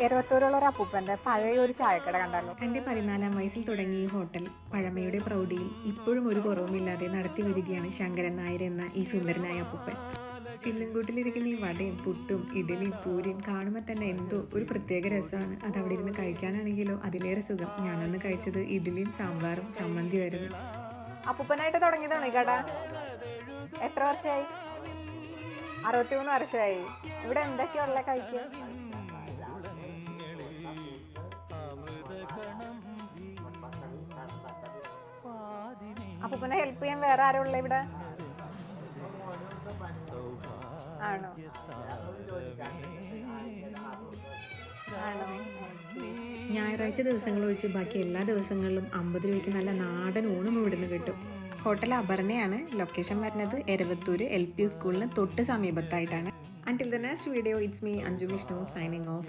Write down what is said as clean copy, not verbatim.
എരവത്തൂരുള്ള ഒരു അപ്പൂപ്പൻ്റെ പഴയ ഒരു ചായക്കട കണ്ടല്ലോ. തൻ്റെ 14-ാം വയസ്സിൽ തുടങ്ങിയ ഈ ഹോട്ടൽ പഴമയുടെ പ്രൗഢിയിൽ ഇപ്പോഴും ഒരു കുറവുമില്ലാതെ നടത്തി വരികയാണ് ശങ്കരൻ നായർ എന്ന ഈ സുന്ദരനായ അപ്പൂപ്പൻ. ചില്ലുംകൂട്ടിലിരിക്കുന്ന ഈ വടയും പുട്ടും ഇഡലിയും പൂരിയും കാണുമ്പോൾ തന്നെ എന്തോ ഒരു പ്രത്യേക രസമാണ്. അത് അവിടെ ഇരുന്ന് കഴിക്കാനാണെങ്കിലോ അതിലേറെ സുഖം. ഞാനന്ന് കഴിച്ചത് ഇഡലിയും സാമ്പാറും ചമ്മന്തിയുമായിരുന്നു. അപ്പൂപ്പനായിട്ട് തുടങ്ങിയതാണ് ഈ കട. എത്ര വർഷമായി? 63 വർഷമായി. ഇവിടെ എന്തൊക്കെയുള്ള കഴിക്കുക? അപ്പൂപ്പനെ ഹെൽപ്പ് ചെയ്യാൻ വേറെ ആരും ഉള്ള ഇവിടെ? ആണോ? ഞായറാഴ്ച ദിവസങ്ങൾ ഒഴിച്ച് ബാക്കി എല്ലാ ദിവസങ്ങളിലും 50 രൂപയ്ക്ക് നല്ല നാടൻ ഊണും ഇവിടുന്ന് കിട്ടും. ഹോട്ടൽ അപർണയാണ്. ലൊക്കേഷൻ വരുന്നത് എരവത്തൂർ LP സ്കൂളിന് തൊട്ട് സമീപത്തായിട്ടാണ്. Until the next video, it's me, Anju Vishnu, signing off.